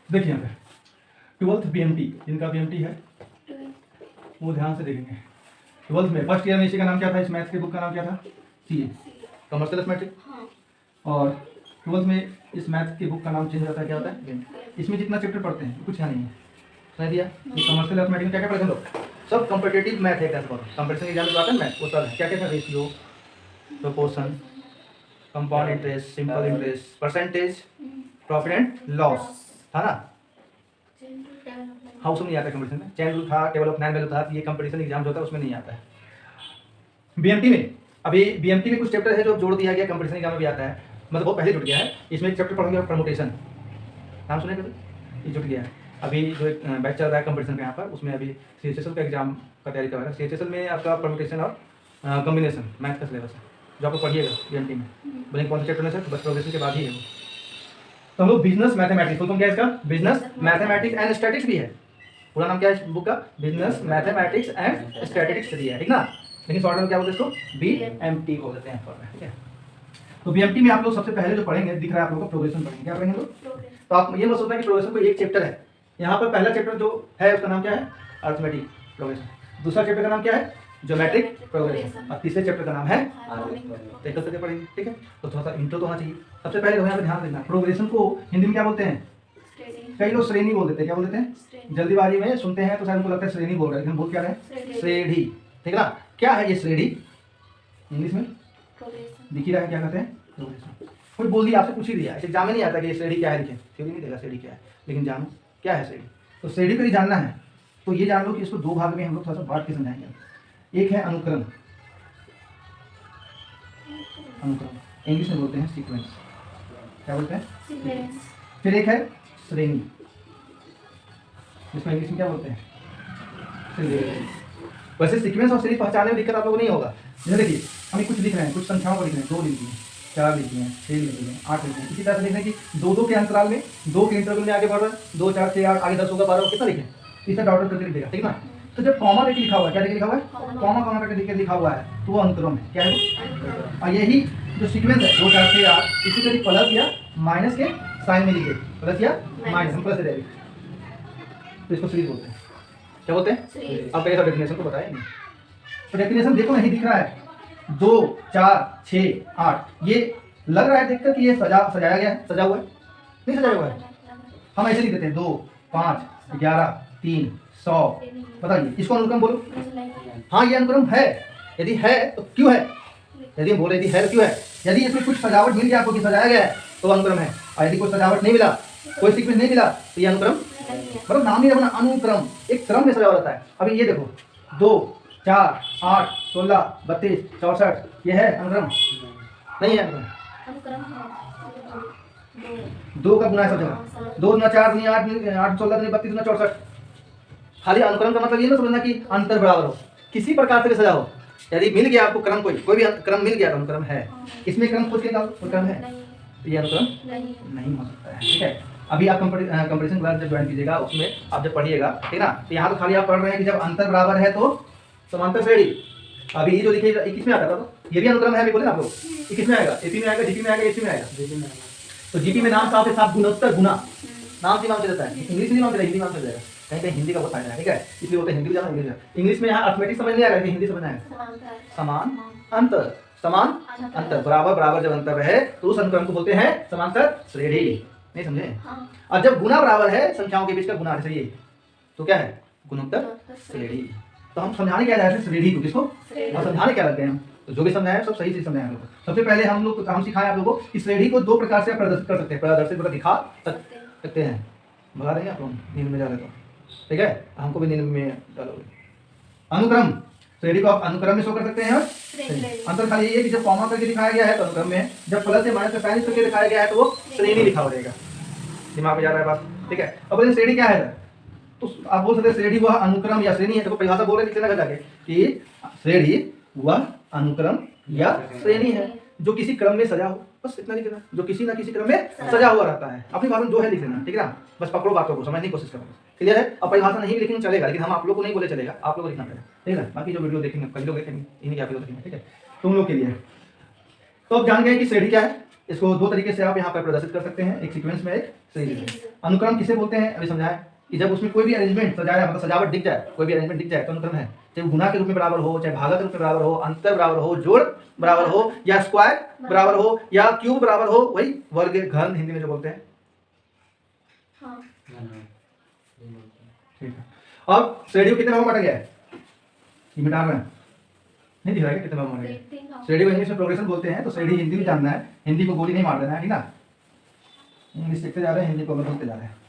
देखिए यहाँ पे 12th BMT, जिनका BMT है वो ध्यान से देखेंगे। 12th में फर्स्ट ईयर में इसी का नाम क्या था, इस मैथ्स के बुक का नाम क्या था, CA, कमर्शियल अरिथमेटिक। और 12th में इस मैथ्स की बुक का नाम चेंज होता है, क्या होता है BMT। इसमें जितना चैप्टर पढ़ते हैं कुछ यहाँ नहीं है, समझ दिया। ये कमर्शियल अरिथमेटिक में क्या क्या पढ़ते हैं लोग, सब कॉम्पिटिटिव मैथ है। क्या कंपटीशन एग्जाम में आता है मैथ, वो सब है। क्या क्या था, ratio, proportion, compound interest, simple interest, percentage, profit and loss था ना। हाउस में नहीं आता कंपटीशन में, चैन रूल था, टेबल ऑफ 9 वैल्यू था। ये कंपटीशन एग्जाम जो होता है उसमें नहीं आता है। BMT में अभी BMT में कुछ चैप्टर है जो जोड़ दिया गया, कंपटीशन एग्जाम में भी आता है, मतलब वो पहले जुड़ गया है। इसमें एक चैप्टर पढ़ेंगे परमुटेशन, नाम सुने कभी, ये जुड़ गया है। अभी जो एक बैच चल रहा है कंपटीशन का यहाँ पर, उसमें अभी CHSL का एग्जाम का तैयारी कर रहा है। CHSL में आपका परमुटेशन और कॉम्बिनेशन मैथ का सिलेबस है, जो आपको पढ़िएगा BMT में। बोलेंगे कौन सा चैप्टर में सर, बस प्रोग्रेशन के बाद ही है वो। तो हम लोग बिजनेस मैथमेटिक्स, तो क्या है इसका, बिजनेस मैथमेटिक्स एंड स्टैटिस्टिक्स भी है। पूरा नाम क्या है इस बुक का, बिजनेस मैथमेटिक्स एंड स्टैटिस्टिक्स दिया है, ठीक ना। लेकिन शॉर्ट में क्या बोलते हैं इसको, BMT बोल देते हैं शॉर्ट में, ठीक है। तो BMT में आप लोग सबसे पहले जो पढ़ेंगे, दिख रहा है आप लोगों को, प्रोग्रेशन पढ़ेंगे। क्या पढ़ेंगे लोग, तो आप ये मत सोचना कि प्रोग्रेशन कोई एक चैप्टर है। यहाँ पर पहला चैप्टर जो है उसका नाम क्या है, अरिथमेटिक प्रोग्रेशन। दूसरा चैप्टर का नाम क्या है, ज्योमेट्रिक प्रोग्रेशन। और तीसरे चैप्टर का नाम है एक तरह से पढ़ेंगे, ठीक है। तो थोड़ा सा इंट्रो तो होना चाहिए। सबसे पहले यहाँ पे ध्यान देना, प्रोग्रेशन को हिंदी में क्या बोलते हैं, कई लोग श्रेणी बोल देते हैं। क्या बोल देते हैं, जल्दीबाजी में सुनते हैं तो शायद उनको लगता है श्रेणी बोल रहे हैं, लेकिन बोल क्या रहे हैं, श्रेणी, ठीक है ना। क्या है ये श्रेणी, इंग्लिश में दिख ही रहा है, क्या कहते हैं, प्रोग्रेशन। कोई बोल दिया, आपसे पूछ ही दिया, एग्जाम में नहीं आता कि ये श्रेणी क्या है, लिखे थ्योरी नहीं देगा श्रेणी क्या है, लेकिन जानो क्या है श्रेणी। तो श्रेणी को ही जानना है तो ये जान लो कि इसको दो भाग में हम लोग थोड़ा सा बांट के समझाएंगे। एक है अनुक्रम, अनुक्रम इंग्लिश में बोलते हैं सीक्वेंस, क्या बोलते हैं, फिर एक है श्रेणी, जिसको इंग्लिश में क्या बोलते हैं, श्रेणी। वैसे सीक्वेंस और श्रेणी पहचानने में दिक्कत आप लोगों को नहीं होगा। जैसे देखिए हम कुछ लिख रहे हैं, कुछ संख्याओं को लिख रहे हैं, 2 लिख दिए, 4 लिख दिए, 6 लिख दिए, 8 लिख दिए। इसी तरह से लिख रहे हैं कि 2-2 के अंतराल में, 2 के इंटरवल में आगे बढ़ रहा है, 2 4 6 8 आगे 10 होगा 12 कितना लिखे, इसे डॉट करके लिख देगा, ठीक ना। तो जब कॉमा करके लिखा हुआ है, क्या लिखा हुआ है, कॉमा करके लिखा हुआ है, तो वो अनुक्रम है। क्या है, और यही जो सीक्वेंस है 2 4 6 8, इसी तरह प्लस या माइनस के साइन में लिखे, प्लस या माइनस, प्लस से रहेगी, तो इसको सीरीज बोलते हैं। क्या बोलते हैं, अब कैसा डेफिनेशन को बताएं। तो डेफिनेशन देखो नहीं दिख रहा है, 2 4 6 8, ये लग रहा है देखकर कि ये सजाया गया है, सजा हुआ है, नहीं सजाया हुआ है। हम ऐसे लिख देते हैं 2 5 11 3 100, बताइए इसको अनुक्रम बोलो। हाँ ये अनुक्रम है, यदि है तो क्यों है, यदि हम बोले यदि है तो क्यों है। यदि इसमें कुछ सजावट मिल गया आपको कि सजाया गया है तो अनुक्रम है, और यदि कोई सजावट नहीं मिला, कोई सीक्वेंस नहीं मिला तो ये अनुक्रम, मतलब नाम ही रखना अनुक्रम, एक क्रम में सजा रहता है। अभी ये देखो 2 4 8 16 32 64, ये है अनुक्रम, नहीं है अनुक्रम। 2 का गुना है सब जगह, 2 गुना 4 गुना 8 8 16 गुना 32 गुना 64। खाली अनुक्रम का मतलब ये ना समझना कि अंतर बराबर हो, किसी प्रकार से सजा हो। यदि मिल गया आपको क्रम, कोई भी क्रम मिल गया तो अनुक्रम है। इसमें क्रम खोज के निकालो, क्रम है तो ये अनुक्रम नहीं हो सकता है, ठीक है। अभी आप कंपटीशन क्लास जब ज्वाइन कीजिएगा उसमें आप जब पढ़िएगा, ठीक ना, तो यहाँ तो खाली आप पढ़ रहे हैं कि जब अंतर बराबर है तो समांतर श्रेणी। अभी ये जो लिखे 21 में आता था, तो ये भी अनुक्रम है, अभी बोले ना आप लोग, 21 में आएगा, एपी में आएगा, जीपी में आएगा, एसी में आएगा। तो जीपी में नाम साफ है, साफ गुणोत्तर, गुना नाम से नाम से रहता है, इंग्लिश में नाम से हिंदी नाम से जाएगा, कहीं कहीं हिंदी का बहुत फायदा है, ठीक है, इसलिए बोलते हैं हिंदी जाना, इंग्लिश में यहाँ अर्थमेटिक समझ नहीं आएगा, हिंदी समझ आएगा, समान अंतर, समान अंतर, बराबर बराबर जब अंतर है तो उस अनुक्रम को बोलते हैं समांतर श्रेणी, नहीं समझे। और जब गुना बराबर है, संख्याओं के बीच का गुना है तो क्या है, गुणोत्तर श्रेणी। तो हम समझाने क्या रहे थे श्रेणी को, किसको, और समझाने क्या लगते हैं हम, तो जो भी समझाया सब सही से समझाया हम लोग। सबसे पहले हम सिखाए आप लोगों को कि श्रेणी को 2 प्रकार से प्रदर्शित कर सकते हैं, प्रदर्शित मतलब दिखा सकते हैं। बता देंगे आप लोग नींद में जा रहे तो, ठीक है, हमको भी नींद में डालोगे। अनुक्रम, श्रेणी को आप अनुक्रम में शो कर सकते हैं, अंतर खाली ये है कि जब कॉमा करके दिखाया गया है तो अनुक्रम में है, जब प्लस या माइनस का साइन करके दिखाया गया है तो वो श्रेणी लिखा हो रहेगा। दिमाग में जा रहा है बात, ठीक है। अब बोले श्रेणी क्या है, तो आप बोल सकते हैं श्रेणी वह अनुक्रम या श्रेणी है, तो परिभाषा बोल रहे लिख लेना जाके कि श्रेणी वह अनुक्रम या श्रेणी है जो किसी क्रम में सजा हो, बस इतना लिख लेना, जो किसी ना किसी क्रम में सजा हुआ रहता है। अपनी भाषा में जो है लिख लेना, ठीक है ना, बस पकड़ो बात को, समझने की कोशिश करो, क्लियर है। अब परिभाषा नहीं लिखेंगे चलेगा, लेकिन हम आप लोग को नहीं बोले चलेगा, आप लोग लिखना पड़ेगा, ठीक है। बाकी जो वीडियो देखेंगे कई लोग देखेंगे, इन्हीं क्या वीडियो देखेंगे, ठीक है, तुम लोग के लिए। तो अब जान गए कि श्रेणी क्या है, इसको दो तरीके से आप यहाँ पर प्रदर्शित कर सकते हैं, एक सीक्वेंस में, एक सीरीज में। अनुक्रम किसे बोलते हैं अभी समझाएं कि जब उसमें कोई भी अरेंजमेंट सजाया, मतलब सजावट दिख जाए, कोई भी अरेंजमेंट दिख जाए तो अनुक्रम है। चाहे गुना के रूप में बराबर हो, चाहे भागा के रूप में बराबर हो, अंतर बराबर हो, जोड़ बराबर हो, या स्क्वायर बराबर हो, या क्यूब बराबर हो, वही वर्ग घन हिंदी में जो बोलते हैं। ठीक है। अब श्रेणियों कितने भाग में बांटा गया है, ये मिटा रहे हैं, नहीं दिख रहा है कितने भाग में बांटा गया। श्रेणी को इंग्लिश में प्रोग्रेशन बोलते हैं, तो श्रेणी हिंदी में जानना है, हिंदी को गोली नहीं मार देना है, ठीक ना। इंग्लिश सीखते जा रहे हैं, हिंदी को बोलते जा रहे हैं।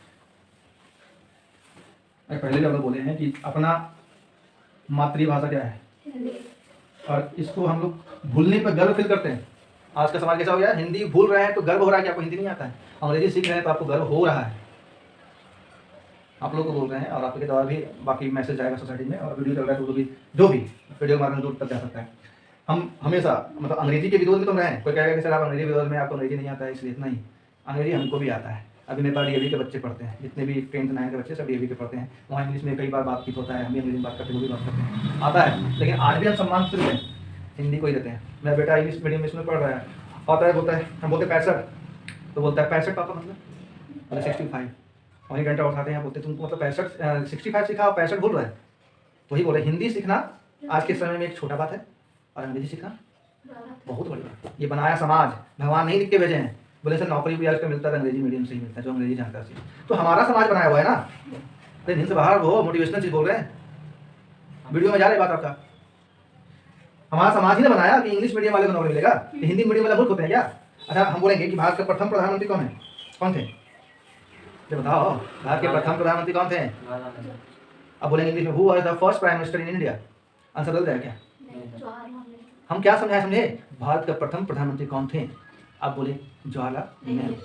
पहले भी हम लोग बोले हैं कि अपना मातृभाषा क्या है, और इसको हम लोग भूलने पर गर्व फील करते हैं। आज का समाज कैसा हो गया, हिंदी भूल रहे हैं तो गर्व हो रहा है कि आपको हिंदी नहीं आता है, अंग्रेजी सीख रहे हैं तो आपको गर्व हो रहा है। आप लोग को बोल रहे हैं, और आपके द्वारा भी बाकी मैसेज जाएगा सोसाइटी में, और वीडियो चल रहा है तो भी जो भी वीडियो के माध्यम से दूर तक जा सकता है। हम हमेशा मतलब अंग्रेजी के विरोध में तो रहें, कोई कहेगा कि सर आप अंग्रेजी विरोध में, आपको अंग्रेजी नहीं आता है इसलिए। इतना ही, अंग्रेजी हमको भी आता है। अभी मेरे पास DAV के बच्चे पढ़ते हैं, जितने भी 10th 9th के बच्चे सब DAV के पढ़ते हैं। वहाँ इंग्लिश में कई बार बातचीत होता है, हम भी अंग्रेजी में बात करते हैं, वो भी बात करते हैं, आता है। लेकिन आज भी हम सम्मान से देते हैं, हिंदी को ही देते हैं। मेरा बेटा इंग्लिश मीडियम में इसमें पढ़ रहा है, आता है, बोलता है, हम बोलते 65, तो बोलता है 65 पापा, मतलब 65। वही घंटा उठाते हैं, बोलते तुमको मतलब 65 65 सीखा और 65 भूल रहा है। वही बोले, हिंदी सीखना आज के समय में एक छोटा बात है, और अंग्रेजी सीखना बहुत बड़ी बात। ये बनाया समाज, भगवान नहीं लिख के भेजे हैं। बोले सर नौकरी भी आजकल मिलता है अंग्रेजी मीडियम से ही मिलता है, जो अंग्रेजी जानता है। तो हमारा समाज बनाया हुआ है ना, तो हिंदी से बाहर वो मोटिवेशनल चीज बोल रहे हैं, वीडियो में जा रही बात आपका। हमारा समाज ही ने बनाया कि इंग्लिश मीडियम वाले को नौकरी मिलेगा, हिंदी मीडियम वाले मूर्ख होते हैं क्या। अच्छा, हम बोलेंगे कि भारत के प्रथम प्रधानमंत्री कौन है, कौन थे, तो बताओ भारत के प्रथम प्रधानमंत्री कौन थे। अब बोलेंगे इंग्लिश में, who was the first prime minister in India, answer बदल जाएगा क्या। हम क्या समझाए, समझे, भारत के प्रथम प्रधानमंत्री कौन थे। आप बोले जवाहरलाल नेहरू।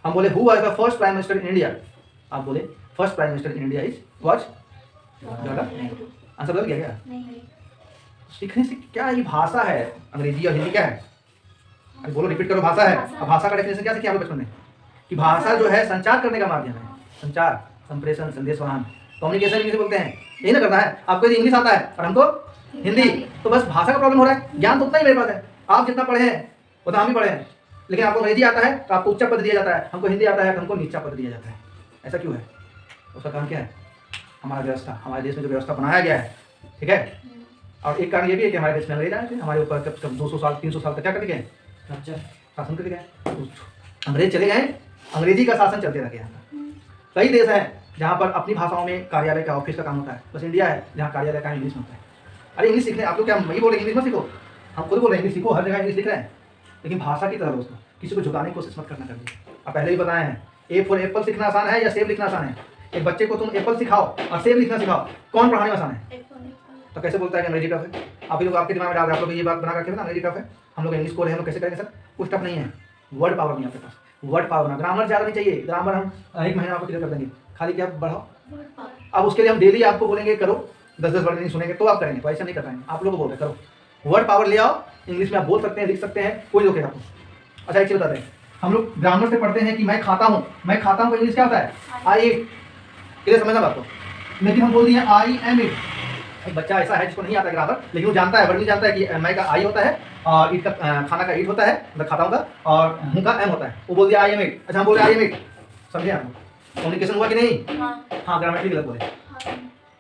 हम बोले who was the first prime minister in India, आप बोले first prime minister in India is was Jawaharlal Nehru. Answer बदल गया क्या। सीखने से क्या, ये भाषा है, अंग्रेजी और हिंदी क्या है, अरे बोलो, रिपीट करो, भाषा है। अब भाषा का डेफिनेशन क्या सीखे आप बचपन में, कि भाषा जो है संचार करने का माध्यम है, संचार, संप्रेषण, संदेशवहन, कम्युनिकेशन इंग्लिश बोलते हैं। यही ना करना है, आपको यदि इंग्लिश आता है और हमको हिंदी, तो बस भाषा का प्रॉब्लम हो रहा है। ज्ञान तो उतना ही मेरे पास है, आप जितना पढ़े हैं उतना हम भी पढ़े हैं, लेकिन आपको अंग्रेजी आता है तो आपको उच्च पद दिया जाता है, हमको हिंदी आता है तो हमको नीचा पद दिया जाता है। ऐसा क्यों है, उसका कारण क्या है, हमारा व्यवस्था, हमारे देश में जो व्यवस्था बनाया गया है, ठीक है। और एक कारण ये भी है कि हमारे देश में अंग्रेज आए थे, हमारे ऊपर कब 200 साल 300 साल तक क्या करके गए, शासन करके गए। अंग्रेज चले गए, अंग्रेजी का शासन चलते रह गया। कई देश हैं जहाँ पर अपनी भाषाओं में कार्यालय का, ऑफिस का काम होता है, बस इंडिया है जहाँ कार्यालय का इंग्लिश में होता है। अरे इंग्लिश सीखने, आप लोग क्या वही बोल रहे हैं इंग्लिश में सीखो, हम खुद बोल रहे हैं इंग्लिश सीखो, हर जगह इंग्लिश लिख रहे हैं, लेकिन भाषा की तरह दोस्तों किसी को झुकाने की कोशिश मत करना कभी। आप पहले ही बताए हैं, ए फॉर एप्पल सीखना आसान है या सेब लिखना आसान है। एक बच्चे को तुम एप्पल सिखाओ और सेब लिखना सिखाओ, कौन पढ़ाने में आसान है। तो कैसे बोलता है कि अंग्रेजी टफ है, आप लोग आपके दिमाग में डाल रहे हैं, आप लोग ये बात बना करके ना अंग्रेजी टफ है, हम लोग इंग्लिश को रहे, हम लोग कैसे करेंगे सर, कुछ टफ नहीं है। वर्ड पावर नहीं आपके पास, वर्ड पावर ना, ग्रामर ज़्यादा नहीं चाहिए, ग्रामर हम 1 महीना आपको क्लियर कर देंगे, खाली क्या बढ़ाओ। अब उसके लिए हम डेली आपको बोलेंगे करो, 10-10 वर्ड नहीं सुनेंगे तो आप करेंगे, तो ऐसा नहीं कर पाएंगे। आप लोगों को बोल रहे करो, वर्ड पावर ले आओ, इंग्लिश में आप बोल सकते हैं, लिख सकते हैं, कोई रोकेगा आपको। अच्छा एक चीज़ बताते हैं, हम लोग ग्रामर से पढ़ते हैं कि मैं खाता हूँ, मैं खाता हूँ, इंग्लिश क्या होता है, आई ईट, क्लियर समझना बात को। लेकिन हम बोल दिए आई एम इट। एक बच्चा ऐसा है जिसको नहीं आता ग्रामर, लेकिन वो जानता है, वर्ड भी जानता है कि मैं का आई होता है और ईट का खाना का ईट होता है, मतलब खाता हूँ का, और मुँह का एम होता है, वो बोल दिया आई एम इट। अच्छा हम बोल रहे आई एम इट, समझे आप, कम्युनिकेशन हुआ कि नहीं। हाँ ग्रामेटिकली गलत बोले,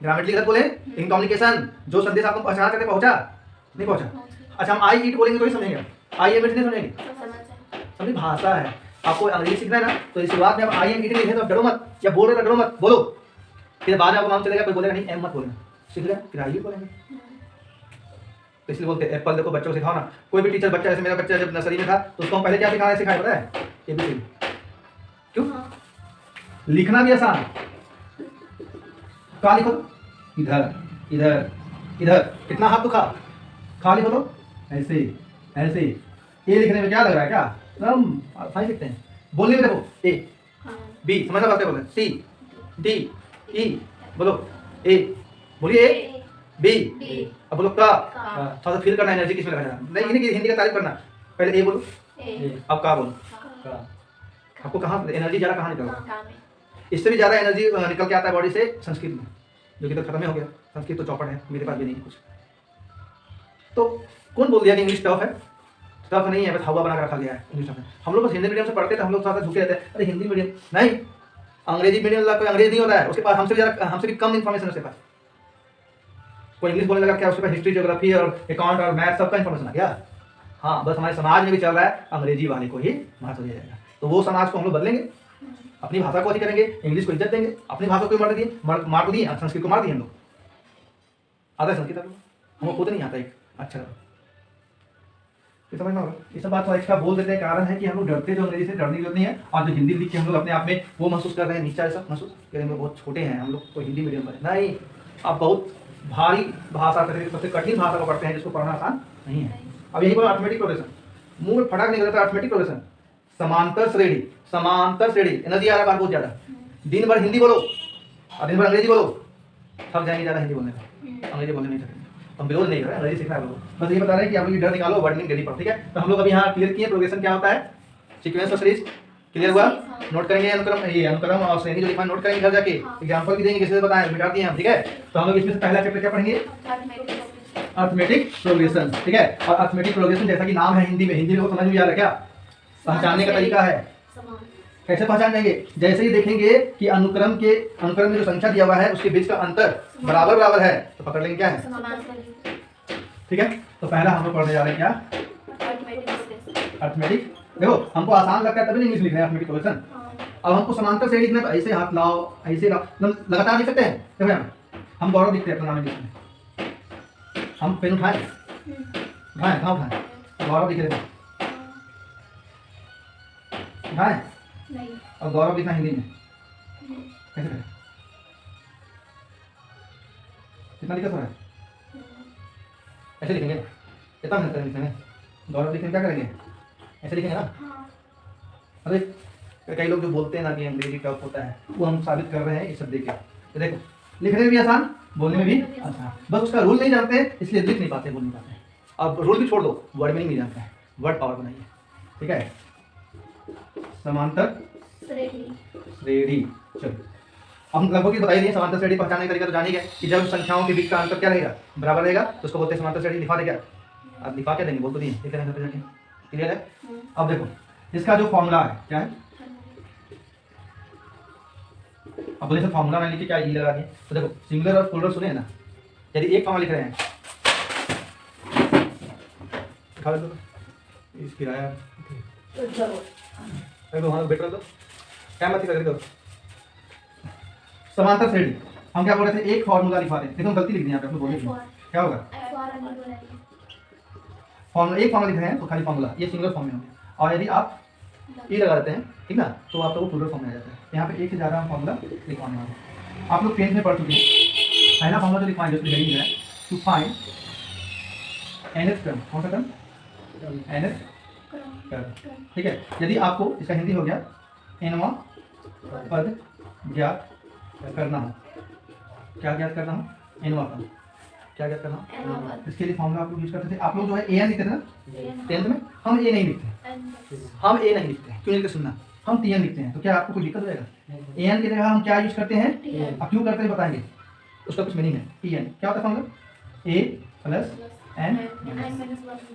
ग्रामेटिकली गलत बोले, लेकिन कम्युनिकेशन जो संदेश आपको पहचाना करते पहुँचा नहीं पहुँचा। अच्छा हम आई ईट बोलेंगे तो ही समझेंगे, आई एम इट नहीं समझेंगे, समझी भाषा है। आपको अंग्रेजी सीखना है ना, तो इस शुरुआत में आप आई एम ईटिंग लिखे तो डरो मत, या बोल रहे तो डरो मत, बोलो, फिर बाद में आपको मालूम चलेगा, कोई बोलेगा नहीं एम मत बोलेंगे, सीख लिया फिर आई बोलेंगे। तो इसलिए बोलते हैं एप्पल देखो, बच्चों को सिखाओ ना, कोई भी टीचर बच्चा, जैसे मेरा बच्चा जब नर्सरी में था तो उसको हम पहले क्या सिखाया पता है, ABCD। क्यों, लिखना भी आसान, कहाँ लिखो, इधर इधर इधर, कितना हाथ तो खा लिखो तो ऐसे ऐसे। ए लिखने में क्या लग रहा है, क्या हम आसानी लिखते हैं, बोलने में देखो ए बी, समझना बात है, बोले सी डी ई, बोलो ए, बोलिए ए बी, अब बोलो का, थोड़ा सा फील करना, एनर्जी किसमें लगाना, नहीं कि हिंदी का तारीफ करना, पहले ए बोलो, अब का बोलो। आपको कहाँ एनर्जी ज़्यादा कहाँ निकल, इससे भी ज़्यादा एनर्जी निकल के आता है बॉडी से संस्कृत में, जो कि तो खत्म ही हो गया, संस्कृत तो चौपड़ है, मेरे पास भी नहीं कुछ। तो कौन बोल दिया कि इंग्लिश टफ है, टफ नहीं है, बस हवा बना कर रखा गया है इंग्लिश में। हम लोग बस हिंदी मीडियम से पढ़ते थे, हम लोग थोड़ा सा झुके रहते हैं, अरे हिंदी मीडियम नहीं, अंग्रेजी मीडियम वाला कोई अंग्रेजी नहीं होता है, उसके पास हमसे भी कम इन्फॉर्मेशन है उसके पास। कोई इंग्लिश बोलने लगा क्या, उसके पास हिस्ट्री, ज्योग्राफी और अकाउंट और मैथ सबका इन्फॉर्मेशन आ गया। हाँ, बस हमारे समाज में भी चल रहा है अंग्रेजी वाले को ही महत्व दिया जाएगा। तो वो समाज को हम लोग बदलेंगे, अपनी भाषा को अच्छी करेंगे, इंग्लिश को इज्जत देंगे। अपनी भाषा को मार दिए, संस्कृत को मार दिए हम लोग। आता है संस्कृत हमको खुद नहीं आता एक अच्छा, समझ में होगा। ये सब बात एक्स्ट्रा बोल देते हैं, कारण है कि हम लोग डरते जो अंग्रेजी से, डरने की जरूरत नहीं है। और जो हिंदी लिख के हम लोग अपने आप में वो महसूस कर रहे हैं, नीचा ऐसा महसूस कर रहे हैं, बहुत छोटे हैं हम लोग को हिंदी मीडियम में। नहीं, आप बहुत भारी भाषा, सबसे कठिन भाषा को पढ़ते हैं जिसको पढ़ना आसान नहीं है। अब यही बोला अर्थमेटिक प्रोग्रेशन, मुंह में फटाक निकलता है अर्थमेटिक प्रोग्रेशन। समांतर श्रेणी, समांतर श्रेणी, एनर्जी आ रहा है बहुत ज्यादा। दिन भर हिंदी बोलो और दिन भर अंग्रेजी बोलो, थक जाएंगे ज्यादा हिंदी बोलने में, अंग्रेजी बोलने नहीं सकते। हम विरोध नहीं कर रहे हैं, अंग्रेजी सीखना है लोगों को, बस ये बता रहे हैं कि आप लोग डर निकालो, वर्डनिंग डेली पढ़ो, ठीक है। तो हम लोग अभी यहाँ क्लियर किए प्रोग्रेशन क्या होता है, सीक्वेंस ऑफ सीरीज क्लियर हुआ। नोट करेंगे अनुक्रम, ये अनुक्रम और श्रेणी जो लिखा नोट करेंगे घर जाके, एग्जांपल भी देंगे, किसी से बताएं, मिटा दिए हम, ठीक है। तो हम लोग इसमें से पहला चैप्टर क्या पढ़ेंगे, अर्थमेटिक प्रोग्रेशन, ठीक है। और अर्थमेटिक प्रोग्रेशन जैसा कि नाम है हिंदी में को समझ में आ रहा है क्या, पहचानने का तरीका है, कैसे पहचान जाएंगे, जैसे ही देखेंगे कि अनुक्रम में जो संख्या दिया हुआ है उसके बीच का अंतर बराबर है तो पकड़ लेंगे क्या है, ठीक है। तो पहला हम लोग पढ़ने जा रहे हैं क्या, अर्थमेटिक। देखो हमको आसान लगता है तभी इंग्लिश लिख रहे हैं अर्थमेटिक प्रोग्रेशन। अब हमको समांतर से लिखना है, तो ऐसे हाथ लाओ, ऐसे लाओ, लगातार लिख सकते हैं। देखो यहाँ हम गौरव लिखते हैं अपना नाम इंग्लिश में, हम पेन उठाएं, कहाँ उठाएं, गौरव लिख रहे हैं, उठाएं और गौरव लिखना हिंदी में कैसे करें, कितना दिक्कत हो रहा है, ऐसे लिखेंगे, कितना मिनट लिखेंगे, गौरव लिखेंगे क्या करेंगे, ऐसे लिखेंगे ना। अरे कई लोग जो बोलते हैं ना कि अंग्रेजी टफ होता है, वो हम साबित कर रहे हैं ये सब देख के। तो देखो लिखने में भी आसान, बोलने में भी आसान, बस उसका रूल नहीं जानते इसलिए लिख नहीं पाते, बोल नहीं पाते। अब रूल भी छोड़ दो, वर्ड मीनिंग नहीं जानते हैं, वर्ड पावर बनाइए, ठीक है। समांतर श्रेणी, चलो हम लगभग ही बताइए समांतर श्रेणी पहचानने का तरीका तो जान ही गए कि जब संख्याओं के बीच का अंतर क्या रहेगा, बराबर रहेगा, तो उसको बोलते हैं समांतर श्रेणी। लिखा दे क्या, आप लिखा क्या देंगे, बोल तो दिए, ठीक है, क्लियर है। अब देखो इसका जो फॉर्मूला है क्या है, अब बोले फॉर्मूला मैंने लिखे क्या, ई लगा दिए। तो देखो सिंगुलर और प्लूरल सुने ना, यदि एक फॉर्मूला लिख रहे हैं, किराया बेटर दो क्या मत कर, समांतर श्रेणी हम क्या बोल रहे थे, एक फॉर्मूला लिखवाते हैं, देखो गलती लिख दी यहाँ पे, आपने बोली क्या होगा, फॉर्मूला एक फॉर्मूला लिख रहे हैं तो खाली फॉर्मूला, ये सिंगल फॉर्म में हो गया। और यदि आप ई लगा देते हैं, ठीक ना, तो आप लोग प्लूरल फॉर्म में आ जाता है। यहाँ पे एक से ज़्यादा फॉर्मूला लिखवाने वाले, आप लोग 10th में पढ़ चुके हैं। पहला फॉर्मूला जो लिखवाएंगे उसमें हेडिंग है टू फाइंड nth टर्म, कौन सा टर्म, nth टर्म, ठीक है। यदि आपको इसका हिंदी हो गया nवां पद ज्ञात करना हो, क्या ज्ञात करना हो, nवां पद क्या ज्ञात करना हो, इसके लिए फॉर्मूला आप लोग यूज करते थे। आप लोग जो है an लिखते थे ना 10th में, हम a नहीं लिखते, हम a नहीं लिखते, क्यों लिखते सुनना, हम tn लिखते हैं। तो क्या आपको कोई दिक्कत हो जाएगा, an की जगह हम क्या यूज करते हैं, अब क्यों करते हैं बताएंगे, उसका कुछ मीनिंग है। tn क्या होता है formula, a plus n,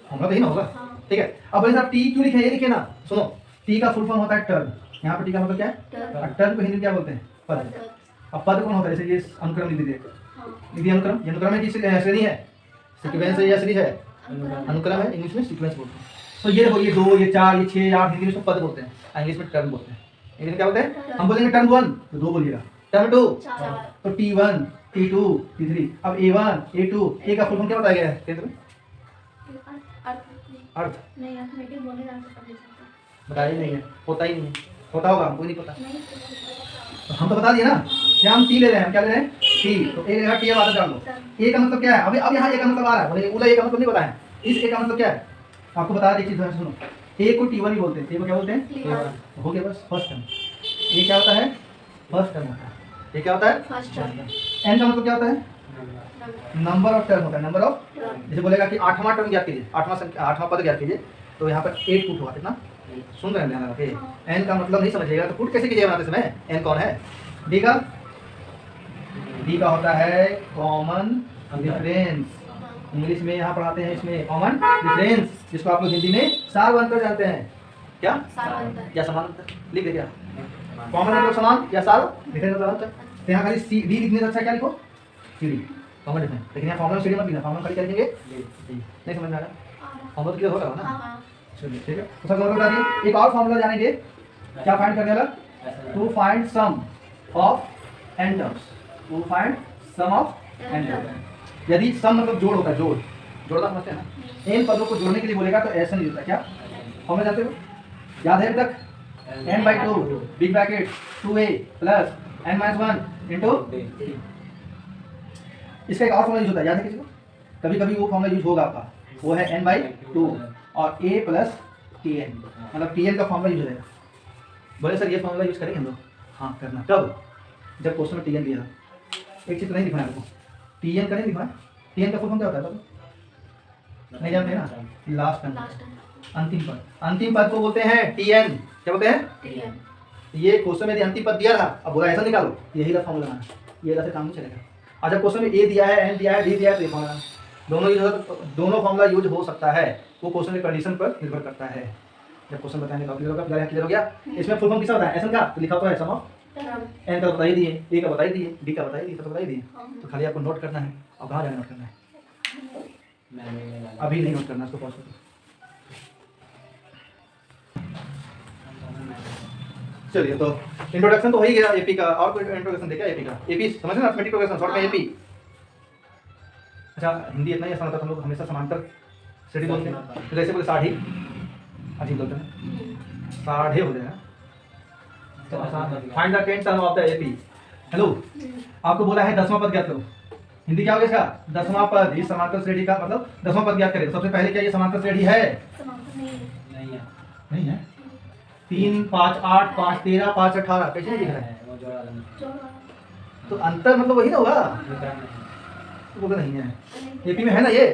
formula तो ही ना होगा, ठीक है। अब भाई साहब t क्यों लिखे, ये लिखे ना, सुनो t का फुल फॉर्म होता है टर्म, यहाँ पर t का मतलब क्या है, टर्म को हिंदी में क्या बोलते हैं, पद। अब पद कौन होता है, जैसे ये अनुक्रम लिख दीजिए, अनुक्रम, ये अनुक्रम है कि श्रेणी है, सीक्वेंस है या सीरीज है, अनुक्रम है, इंग्लिश में सीक्वेंस बोलते हैं। तो ये देखो ये 2 ये 4 ये 6 8 हिंदी में इसको पद बोलते हैं, इंग्लिश में टर्म बोलते हैं। इंग्लिश में क्या बोलते हैं, हम बोलेंगे टर्म 1 तो 2 बोलिएगा, टर्म 2 तो T1 T2 T3। अब A1 A2 A का फुल फॉर्म क्या बताया गया है टेंथ में, अर्थ नहीं, अर्थमेटिक बोलने का बताया नहीं है, होता ही नहीं है, होता होगा हमको नहीं पता, तो हम तो बता दिए ना, क्या हम टी ले रहे हैं, हम क्या ले रहे हैं टी, तो ए जगह टी अब आधा डाल दो। ए का मतलब क्या है, अब यहाँ ए का मतलब आ रहा है, बोले बोला ए का मतलब नहीं बताया, इस ए का मतलब क्या है आपको बता रही चीज सुनो, ए को T1 ही बोलते हैं, ए को क्या बोलते हैं, हो गया बस फर्स्ट टर्म। ए क्या होता है, फर्स्ट टर्म होता है, ये क्या होता है फर्स्ट टर्म। एन का मतलब क्या होता है, नंबर ऑफ टर्म होता है, नंबर ऑफ, जैसे बोलेगा कि 8वां टर्म ज्ञात कीजिए, 8वां पद ज्ञात कीजिए, तो यहाँ पर 8 फुट हुआ, कितना सुन रहे हैं ध्यान रखे। एन का मतलब नहीं समझिएगा तो फुट कैसे कीजिएगा बनाते समय, एन कौन है, डी का होता है कॉमन डिफरेंस, इंग्लिश में यहाँ पढ़ाते हैं इसमें कॉमन डिफरेंस, जिसको आप लोग हिंदी में सार अंतर जानते हैं। क्या या समान अंतर लिख दे क्या? कॉमन मतलब समान या सार, डिफरेंस मतलब अंतर। तो यहाँ खाली सी डी लिखने से अच्छा क्या लिखो? See D common difference. लेकिन यहाँ फॉर्मूला सी डी मत लिखना, फॉर्मूला खाली क्या लिखेंगे? नहीं समझ में आ रहा? फॉर्मूला तो क्लियर होगा ना? चलिए ठीक है। तो सब फॉर्मूला बता दिए। एक और फॉर्मूला जानेंगे, क्या फाइंड करने वाला? To find some of n terms. To find some of n terms. यदि सम मतलब जोड़ होता है, जोड़ना समझते हैं ना? n पदों को जोड़ने के लिए बोलेगा तो ऐसा नहीं होता। क्या फॉर्मूला जानते हो? याद है अभी तक? n/2 big bracket 2a plus n-1 into. इसका एक और फॉर्मूला यूज होता है, याद है किसी को? कभी कभी वो फॉर्मूला यूज होगा आपका, वो है n/2 और a प्लस tn, मतलब tn का फॉर्मूला यूज होगा। बोले सर ये फॉर्मूला यूज करेंगे हम लोग? हाँ करना। कब? जब क्वेश्चन में tn दिया। एक चीज नहीं दिखाना आपको, tn का नहीं दिखाना। tn का फुल फॉर्म क्या होता है? नहीं जानते ना? लास्ट टर्म, अंतिम पद। अंतिम पद को बोलते हैं tn। क्या बोलते हैं? tn। ये क्वेश्चन में अंतिम पद दिया था, अब बोला ऐसा निकालो, यही का फॉर्मूला लगाना, ये से काम नहीं चलेगा। और जब क्वेश्चन में a दिया है, n दिया है, d दिया है, तो ये फॉर्मूला दोनों फॉर्मूला यूज हो सकता है। वो क्वेश्चन की कंडीशन पर निर्भर करता है। जब क्वेश्चन बताएंगे तो क्लियर होगा। फिलहाल क्लियर हो गया। इसमें फुल फॉर्म किसका होता है? ऐसा का तो लिखा हुआ है सम ऑफ n का बता ही दिए, a का बता ही दिए, d का बता ही दिए, तो बता ही दिए। तो खाली आपको नोट करना है। और कहाँ जाकर नोट करना है? अभी नहीं नोट करना, इसको पॉज करो। चलिए तो इंट्रोडक्शन तो हो ही गया एपी का। और कोई इंट्रोडक्शन देखा एपी का? एपी समझ ना, अर्थमेटिक प्रोग्रेशन शॉर्ट में एपी। अच्छा हिंदी इतना ही आसान होता है, हम लोग हमेशा समांतर श्रेणी बोलते हैं। तो जैसे बोले साढ़ी, अजीब बोलते हैं, साढ़े हो जाएगा तो आसान। Find the 10th term of the AP. Hello, आपको बोला है 10वां पद ज्ञात करो। हिंदी क्या हो गया इसका? 10वां पद। इस समांतर श्रेणी का मतलब 10वां पद ज्ञात करें। सबसे पहले क्या ये समांतर श्रेणी है? नहीं है। 3 5 8 5 13 5 18 कैसे नहीं दिख रहा है? तो अंतर मतलब वही ना होगा, तो बोला नहीं है। एपी में है ना ये?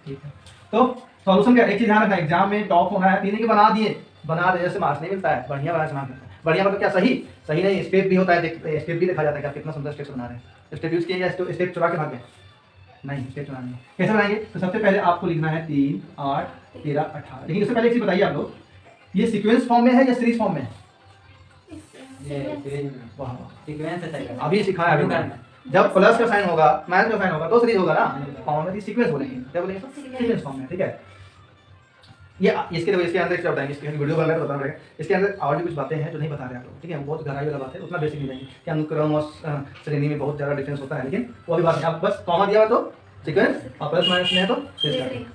ठीक है। तो सॉल्यूशन क्या? एक चीज ध्यान रखना, एग्जाम में टॉप होना है। तीन के बना दिए, बना दे जैसे मार्क्स नहीं मिलता है, बढ़िया बना से मार्क्स मिलता है। बढ़िया मतलब क्या? सही सही नहीं, स्टेप भी होता है, स्टेप भी देखा जाता है कि आप कितना सुंदर स्टेप बना रहे हैं। स्टेप यूज किए या स्टेप चुरा के भाग गए? नहीं, स्टेप चुरा नहीं। कैसे बनाएंगे? तो सबसे पहले आपको लिखना है 3 8 13 18। लेकिन उससे पहले एक चीज बताइए आप लोग, ये सीक्वेंस फॉर्म में है या सीरीज फॉर्म में है? वाह सीक्वेंस है। अभी सिखाया अभी मैंने। जब प्लस का साइन होगा, माइनस का साइन होगा तो सीरीज होगा ना। फॉर्म में सीक्वेंस बोलेंगे। क्या बोलेंगे? सीक्वेंस फॉर्म में। ठीक है। ये इसके अंदर क्या बताएंगे, इसके वीडियो बना रहे तो बताना रहेगा। इसके अंदर और भी कुछ बातें हैं जो नहीं बता रहे आप लोग। ठीक है, बहुत गहराई वाला बात है, उतना बेसिक नहीं जाएंगे कि अनुक्रम और श्रेणी में बहुत ज़्यादा डिफरेंस होता है, लेकिन वो भी बात नहीं। आप बस कॉमा दिया हुआ तो सीक्वेंस और प्लस माइनस में है तो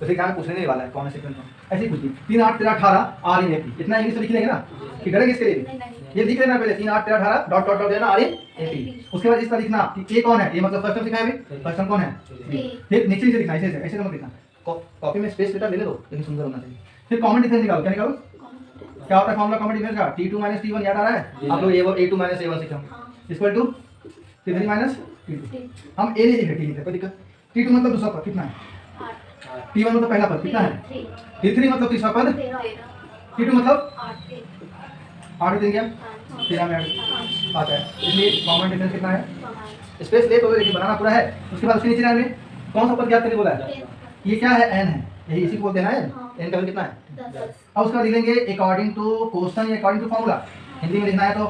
सीक्वेंस पूछने नहीं वाला है कौन है सीक्वेंस। ऐसे ही कुछ नहीं। 3 8 13 18 आर इन एपी, इतना इंग्लिश में लिख लेंगे ना कि करेंगे इसके लिए। ये लिख लेना पहले 3 8 13 18 डॉट डॉट डॉट देना आर इन एपी। उसके बाद इसका लिखना कि ये कौन है, ये मतलब फर्स्ट टर्म सिखाया अभी, फर्स्ट टर्म कौन है? फिर नीचे से लिखना, ऐसे मत लिखना, कॉपी में स्पेस लेटर लेने दो, लेकिन सुंदर होना चाहिए। फिर कॉमन डिफरेंस निकालो। क्या निकालो? क्या होता है फॉर्मूला कॉमन डिफरेंस का? t2 - t1 याद आ रहा है आप लोग? a2 - a1 सीखा इक्वल टू t3 - t2। हम a नहीं लिखे, t लिखे, कोई दिक्कत? t2 मतलब दूसरा पद कितना है? 8। t1 मतलब पहला पद कितना है? 3। t3 मतलब तीसरा पद, t2 मतलब 8 दिन गया 13 में 8 आता है। इसलिए कॉमन डिफरेंस कितना है? स्पेस ले तो लेकिन बनाना पूरा है। उसके बाद उसके नीचे लाइन में कौन सा पद ज्ञात करने बोला है? ये क्या है? n है, यही इसी को बोलते हैं ना। n का कितना है? 10। अब उसका लिखेंगे अकॉर्डिंग टू क्वेश्चन या अकॉर्डिंग टू फॉर्मूला। हिंदी में लिखना है तो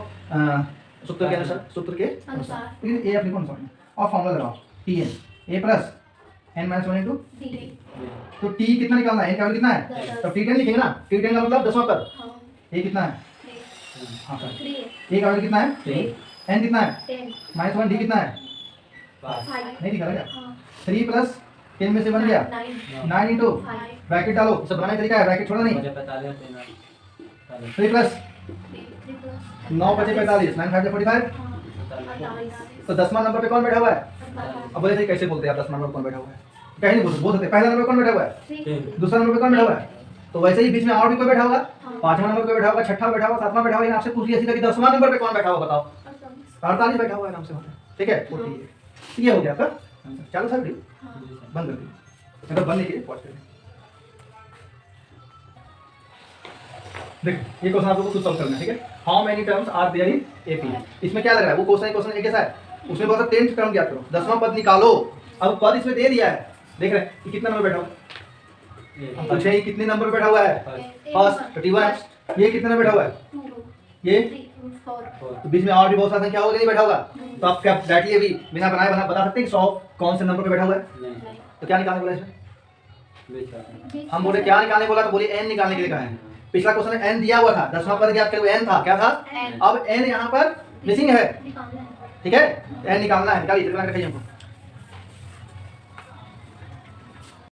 सूत्र के अनुसार, सूत्र के अनुसार। लेकिन a अपने कौन सा और फॉर्मूला लगाओ tn a plus n-1 into d। तो t कितना निकालना है? n का वैल्यू कितना है? तो t10 लिखेंगे ना। t10 का मतलब 10वां पद। a कितना है? हाँ सर, a का वैल्यू कितना है? 3। n कितना है? 10 -1 d कितना है? 5 नहीं दिखा क्या? 3 प्लस 10 में से बन गया 9 इंटू ब्रैकेट डालो। सब बनाने का तरीका है, ब्रैकेट छोड़ना नहीं। 3 प्लस 9 बचे 45, 9 5 45। तो 10वां नंबर पे कौन बैठा हुआ है? अब बोले थे कैसे बोलते हैं आप 10वां नंबर कौन बैठा हुआ है? कहीं नहीं बोल सकते। पहला नंबर कौन बैठा हुआ है? दूसरा नंबर पे कौन बैठा हुआ है? तो वैसे ही बीच में और भी कोई बैठा होगा, 5वां नंबर पे बैठा होगा, 6वां बैठा होगा, 7वां बैठा होगा। आपसे पूछ लिया सीधा कि 10वां नंबर पे कौन बैठा होगा बताओ? 48 बैठा हुआ है नाम से होता है। ठीक है, वो ठीक है। ये हो गया आपका। चलो सर बंद कर दीजिए, मतलब बंद नहीं कीजिए, पॉज कर दीजिए। देखो ये क्वेश्चन आप लोगों को खुद सॉल्व करना है। ठीक है, how many terms are there in AP. इसमें क्या लग रहा है? वो क्वेश्चन एक कैसा है, उसमें बहुत 10th टर्म ज्ञात करो, 10वां पद निकालो। अब पद इसमें दे दिया है, देख रहे हैं कि कितना नंबर बैठा हुआ। अच्छा ये कितने नंबर बैठा हुआ है? फर्स्ट। तो T1 है। ये कितने नंबर बैठा हुआ है? ये तो बीच में और भी बहुत सारा संख्या होगा नहीं बैठा होगा। तो आप क्या बैठिए अभी बिना बनाए बता सकते हैं कि 100 कौन से नंबर पे बैठा हुआ है? तो क्या निकालने बोला इसमें? हम बोले क्या निकालने बोला तो बोले n निकालने के लिए कहा है। पिछला क्वेश्चन में n दिया हुआ था, 10वां पद ज्ञात करो, n था, क्या था? अब n यहाँ पर मिसिंग है, ठीक है, n निकालना है। निकालिए, दिखाइए हमको।